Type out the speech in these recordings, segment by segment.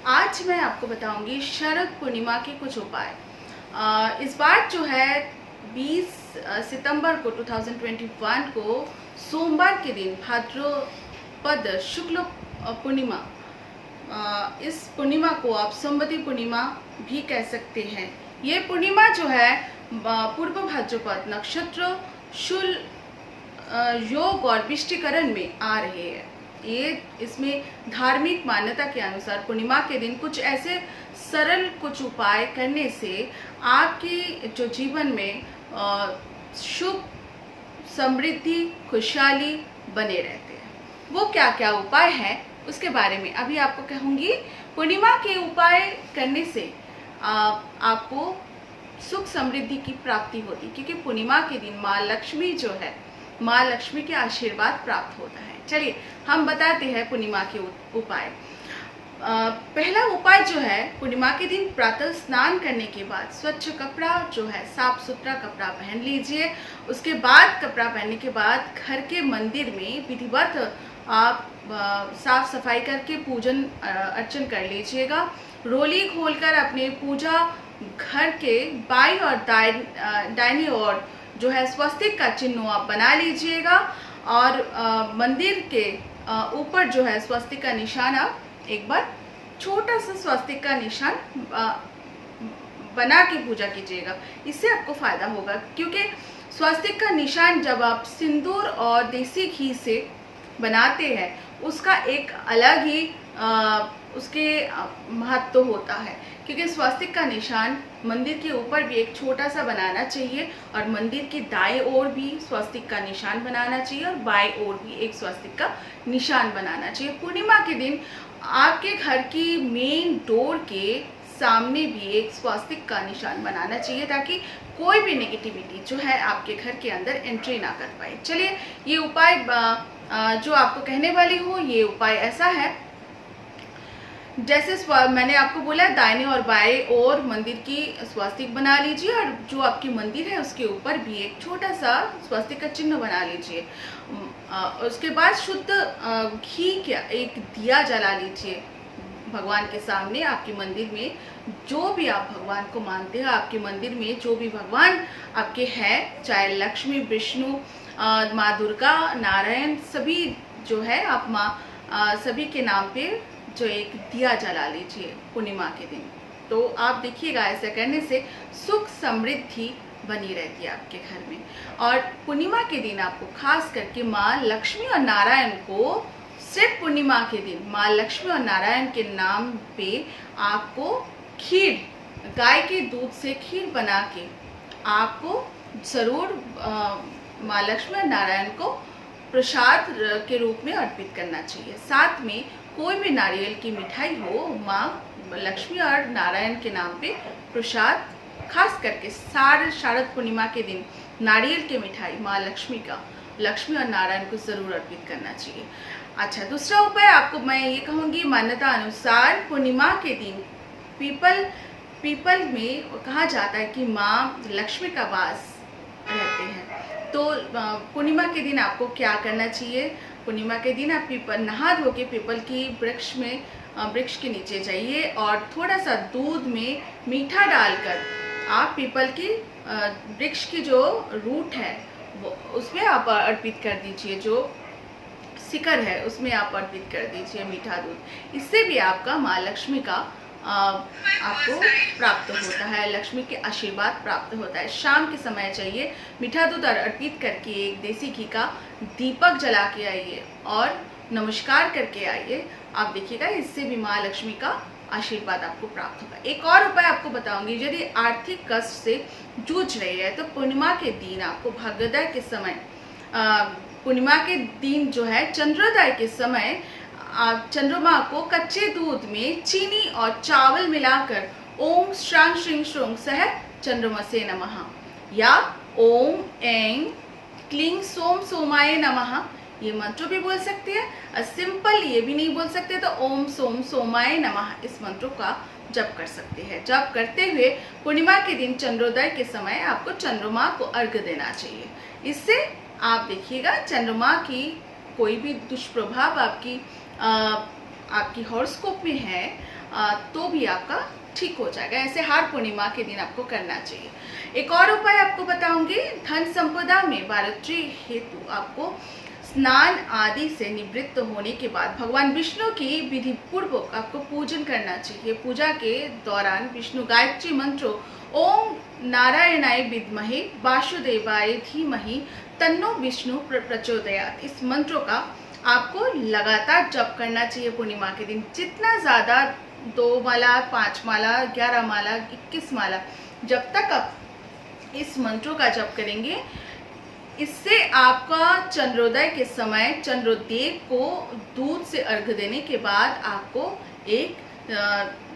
आज मैं आपको बताऊंगी शरद पूर्णिमा के कुछ उपाय। इस बार जो है 20 सितंबर को 2021 को सोमवार के दिन भाद्रपद शुक्ल पूर्णिमा, इस पूर्णिमा को आप संवती पूर्णिमा भी कह सकते हैं। ये पूर्णिमा जो है पूर्व भाद्रपद नक्षत्र शुल योग और विष्टिकरण में आ रहे हैं। ये इसमें धार्मिक मान्यता के अनुसार पूर्णिमा के दिन कुछ ऐसे सरल कुछ उपाय करने से आपके जो जीवन में सुख समृद्धि खुशहाली बने रहते हैं। वो क्या क्या उपाय हैं उसके बारे में अभी आपको कहूँगी। पूर्णिमा के उपाय करने से आपको सुख समृद्धि की प्राप्ति होती, क्योंकि पूर्णिमा के दिन माँ लक्ष्मी जो है, माँ लक्ष्मी के आशीर्वाद प्राप्त होता है। चलिए हम बताते हैं पूर्णिमा के उपाय। पहला उपाय जो है, पूर्णिमा के दिन प्रातः स्नान करने के बाद स्वच्छ कपड़ा जो है, साफ सुथरा कपड़ा पहन लीजिए। उसके बाद कपड़ा पहनने के बाद घर के मंदिर में विधिवत आप साफ सफाई करके पूजन अर्चन कर लीजिएगा। रोली खोलकर अपने पूजा घर के बाईं और दाहिनी ओर जो है स्वस्तिक का चिन्ह आप बना लीजिएगा, और मंदिर के ऊपर जो है स्वस्तिक का निशान आप एक बार छोटा सा स्वस्तिक का निशान बना के पूजा कीजिएगा। इससे आपको फायदा होगा, क्योंकि स्वस्तिक का निशान जब आप सिंदूर और देसी घी से बनाते हैं उसका एक अलग ही उसके महत्व होता है, क्योंकि स्वस्तिक का निशान मंदिर के ऊपर भी एक छोटा सा बनाना चाहिए, और मंदिर के दाएं ओर भी स्वस्तिक का निशान बनाना चाहिए, और बाएं ओर भी एक स्वस्तिक का निशान बनाना चाहिए। पूर्णिमा के दिन आपके घर की मेन डोर के सामने भी एक स्वस्तिक का निशान बनाना चाहिए, ताकि कोई भी नेगेटिविटी जो है आपके घर के अंदर एंट्री ना कर पाए। चलिए ये उपाय जो आपको कहने वाली हूँ, ये उपाय ऐसा है, जैसे मैंने आपको बोला दाहिने और बाएं ओर मंदिर की स्वस्तिक बना लीजिए, और जो आपकी मंदिर है उसके ऊपर भी एक छोटा सा स्वस्तिक का चिन्ह बना लीजिए। उसके बाद शुद्ध घी का एक दिया जला लीजिए भगवान के सामने। आपके मंदिर में जो भी आप भगवान को मानते हैं, आपके मंदिर में जो भी भगवान आपके हैं, चाहे लक्ष्मी विष्णु माँ दुर्गा नारायण सभी जो है, आप माँ सभी के नाम पे जो एक दिया जला लीजिए पूर्णिमा के दिन। तो आप देखिएगा ऐसा करने से सुख समृद्धि बनी रहती है आपके घर में। और पूर्णिमा के दिन आपको खास करके माँ लक्ष्मी और नारायण को सिर्फ पूर्णिमा के दिन माँ लक्ष्मी और नारायण के नाम पे आपको खीर, गाय के दूध से खीर बना के आपको जरूर माँ लक्ष्मी और नारायण को प्रसाद के रूप में अर्पित करना चाहिए। साथ में कोई भी नारियल की मिठाई हो, माँ लक्ष्मी और नारायण के नाम पे प्रसाद, खास करके शारद पूर्णिमा के दिन नारियल की मिठाई माँ लक्ष्मी और नारायण को जरूर अर्पित करना चाहिए। अच्छा, दूसरा उपाय आपको मैं ये कहूँगी, मान्यता अनुसार पूर्णिमा के दिन पीपल में कहा जाता है कि माँ लक्ष्मी का वास रहते हैं। तो पूर्णिमा के दिन आपको क्या करना चाहिए, पूर्णिमा के दिन आप नहा धो के पीपल की वृक्ष के नीचे जाइए, और थोड़ा सा दूध में मीठा डालकर आप पीपल की वृक्ष की जो रूट है वो उसमें आप अर्पित कर दीजिए, जो शिखर है उसमें आप अर्पित कर दीजिए मीठा दूध। इससे भी आपका माँ लक्ष्मी का आपको प्राप्त होता है, लक्ष्मी के आशीर्वाद प्राप्त होता है। शाम के समय चाहिए, मीठा दूध अर्पित करके एक देसी घी का दीपक जला के आइए और नमस्कार करके आइए। आप देखिएगा इससे भी माँ लक्ष्मी का आशीर्वाद आपको प्राप्त होगा। एक और उपाय आपको बताऊंगी, यदि आर्थिक कष्ट से जूझ रही है तो पूर्णिमा के दिन आपको भाग्योदय के समय, पूर्णिमा के दिन जो है चंद्रोदय के समय, आप चंद्रमा को कच्चे दूध में चीनी और चावल मिलाकर ओम श्रांग श्रीं श्रूंग सह चंद्रमसे नमः, या ओम ऐं क्लीं सोम सोमाय नमः, ये मंत्र भी बोल सकते हैं। और सिंपल ये भी नहीं बोल सकते तो ओम सोम सोमाय नमः इस मंत्र का जप कर सकते हैं। जप करते हुए पूर्णिमा के दिन चंद्रोदय के समय आपको चंद्रमा को अर्घ्य देना चाहिए। इससे आप देखिएगा चंद्रमा की कोई भी दुष्प्रभाव आपकी हॉरोस्कोप में है तो भी आपका ठीक हो जाएगा। ऐसे हर पूर्णिमा के दिन आपको करना चाहिए। एक और उपाय आपको बताऊंगी, धन संपदा में बढ़ोतरी हेतु आपको स्नान आदि से निवृत्त होने के बाद भगवान विष्णु की विधि पूर्वक आपको पूजन करना चाहिए। पूजा के दौरान विष्णु गायत्री मंत्रों ओम नारायणाय विद्महे वासुदेवाय धीमहि तन्नो विष्णु प्रचोदयात्, इस मंत्रों का आपको लगातार जप करना चाहिए पूर्णिमा के दिन। जितना ज़्यादा 2 माला, 5 माला, 11 माला, 21 माला, जब तक आप इस मंत्रों का जप करेंगे, इससे आपका चंद्रोदय के समय चंद्रोदेव को दूध से अर्घ्य देने के बाद आपको एक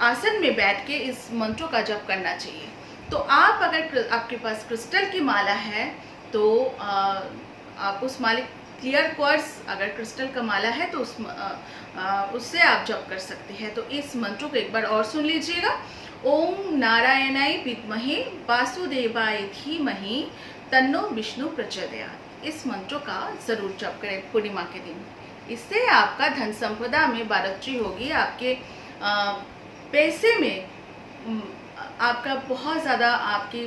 आसन में बैठ के इस मंत्रों का जप करना चाहिए। तो आप अगर आपके पास क्रिस्टल की माला है तो आप उस माले क्लियर क्वार्ट्ज, अगर क्रिस्टल का माला है तो उससे आप जप कर सकते हैं। तो इस मंत्रों को एक बार और सुन लीजिएगा। ओम नारायणाय विद्महे वासुदेवाय धीमहि तन्नो विष्णु प्रचोदयात्, इस मंत्रों का जरूर जप करें पूर्णिमा के दिन। इससे आपका धन संपदा में बढ़ोतरी होगी। आपके पैसे में आपका बहुत ज़्यादा आपके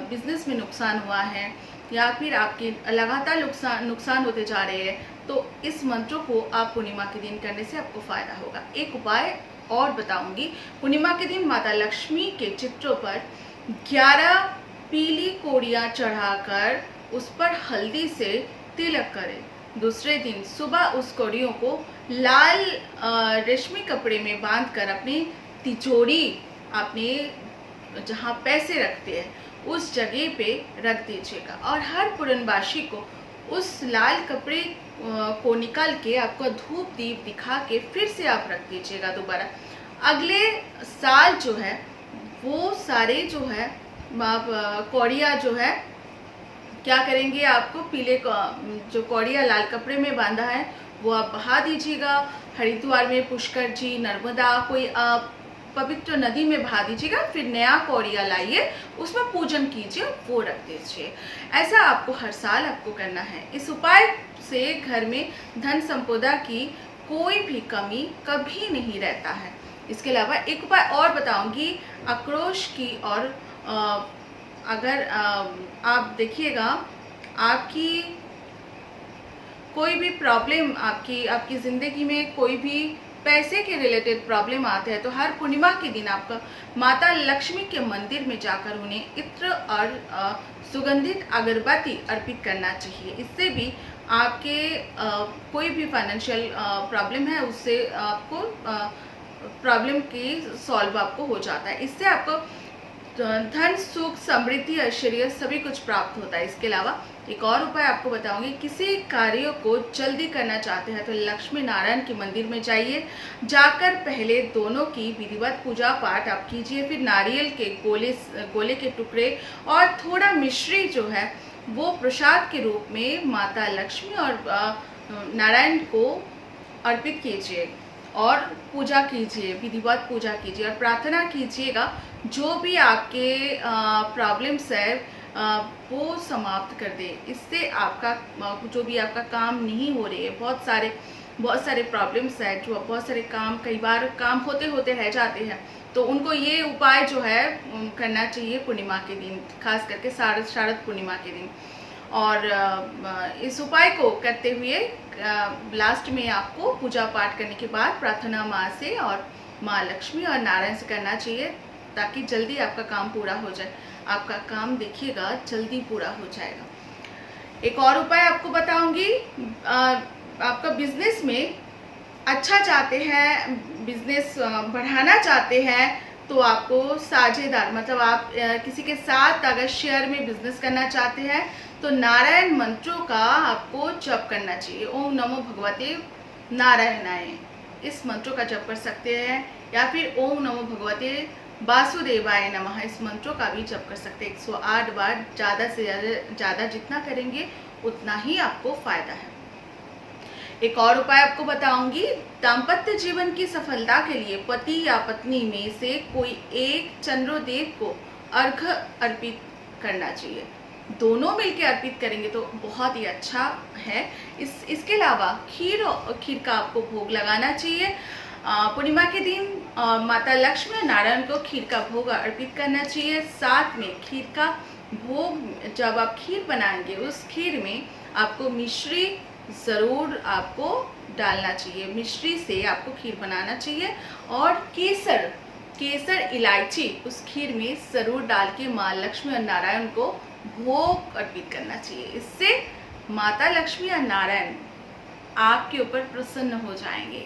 बिजनेस में नुकसान हुआ है या फिर आपके लगातार नुकसान होते जा रहे हैं, तो इस मंत्रों को आप पूर्णिमा के दिन करने से आपको फ़ायदा होगा। एक उपाय और बताऊंगी, पूर्णिमा के दिन माता लक्ष्मी के चित्रों पर 11 पीली कोड़ियाँ चढ़ाकर उस पर हल्दी से तिलक करें। दूसरे दिन सुबह उस कोड़ियों को लाल रेशमी कपड़े में बांधकर अपनी तिजोरी, अपने जहाँ पैसे रखते हैं उस जगह पे रख दीजिएगा। और हर पूर्णवासी को उस लाल कपड़े को निकाल के आपको धूप दीप दिखा के फिर से आप रख दीजिएगा दोबारा। अगले साल जो है वो सारे जो है कौड़िया जो है क्या करेंगे, आपको पीले जो कौड़िया लाल कपड़े में बांधा है वो आप बहा दीजिएगा। हरिद्वार में पुष्कर जी, नर्मदा, कोई पवित्र नदी में बहा दीजिएगा। फिर नया कौड़िया लाइए, उसमें पूजन कीजिए, वो रख दीजिए। ऐसा आपको हर साल आपको करना है। इस उपाय से घर में धन संपदा की कोई भी कमी कभी नहीं रहता है। इसके अलावा एक उपाय और बताऊंगी, आक्रोश की। और अगर आप देखिएगा आपकी कोई भी प्रॉब्लम, आपकी ज़िंदगी में कोई भी पैसे के रिलेटेड प्रॉब्लम आते हैं, तो हर पूर्णिमा के दिन आपका माता लक्ष्मी के मंदिर में जाकर उन्हें इत्र और सुगंधित अगरबत्ती अर्पित करना चाहिए। इससे भी आपके कोई भी फाइनेंशियल प्रॉब्लम है उससे आपको प्रॉब्लम की सॉल्व आपको हो जाता है। इससे आपको धन, सुख, समृद्धि, ऐश्वर्य सभी कुछ प्राप्त होता है। इसके अलावा एक और उपाय आपको बताऊंगी, किसी कार्य को जल्दी करना चाहते हैं तो लक्ष्मी नारायण के मंदिर में जाइए। जाकर पहले दोनों की विधिवत पूजा पाठ आप कीजिए। फिर नारियल के गोले के टुकड़े और थोड़ा मिश्री जो है वो प्रसाद के रूप में माता लक्ष्मी और नारायण को अर्पित कीजिए और पूजा कीजिए, विधिवत पूजा कीजिए और प्रार्थना कीजिएगा जो भी आपके प्रॉब्लम्स है वो समाप्त कर दे। इससे आपका जो भी आपका काम नहीं हो रही है, बहुत सारे प्रॉब्लम्स है, जो बहुत सारे काम कई बार काम होते होते रह जाते हैं, तो उनको ये उपाय जो है करना चाहिए पूर्णिमा के दिन, खास करके शारद पूर्णिमा के दिन। और इस उपाय को करते हुए लास्ट में आपको पूजा पाठ करने के बाद प्रार्थना माँ से और माँ लक्ष्मी और नारायण से करना चाहिए, ताकि जल्दी आपका काम पूरा हो जाए। आपका काम देखिएगा जल्दी पूरा हो जाएगा। एक और उपाय आपको बताऊंगी, आपका बिजनेस में अच्छा चाहते हैं, बिजनेस बढ़ाना चाहते हैं, तो आपको साझेदार, मतलब आप किसी के साथ अगर शेयर में बिजनेस करना चाहते हैं तो नारायण मंत्रों का आपको जप करना चाहिए। ओम नमो भगवते नारायणाय, इस मंत्रों का जप कर सकते हैं, या फिर ओम नमो भगवते वासुदेवाय नमः, इस मंत्रों का भी जप कर सकते हैं 108 बार। ज़्यादा से ज़्यादा जितना करेंगे उतना ही आपको फायदा है। एक और उपाय आपको बताऊंगी, दाम्पत्य जीवन की सफलता के लिए पति या पत्नी में से कोई एक चंद्रोदेव को अर्घ्य अर्पित करना चाहिए। दोनों मिलकर अर्पित करेंगे तो बहुत ही अच्छा है। इसके अलावा खीर का आपको भोग लगाना चाहिए। पूर्णिमा के दिन माता लक्ष्मी और नारायण को खीर का भोग अर्पित करना चाहिए। साथ में खीर का भोग, जब आप खीर बनाएंगे उस खीर में आपको मिश्री ज़रूर आपको डालना चाहिए। मिश्री से आपको खीर बनाना चाहिए और केसर इलायची उस खीर में ज़रूर डाल के माँ लक्ष्मी और नारायण को भोग अर्पित करना चाहिए। इससे माता लक्ष्मी और नारायण आपके ऊपर प्रसन्न हो जाएंगे।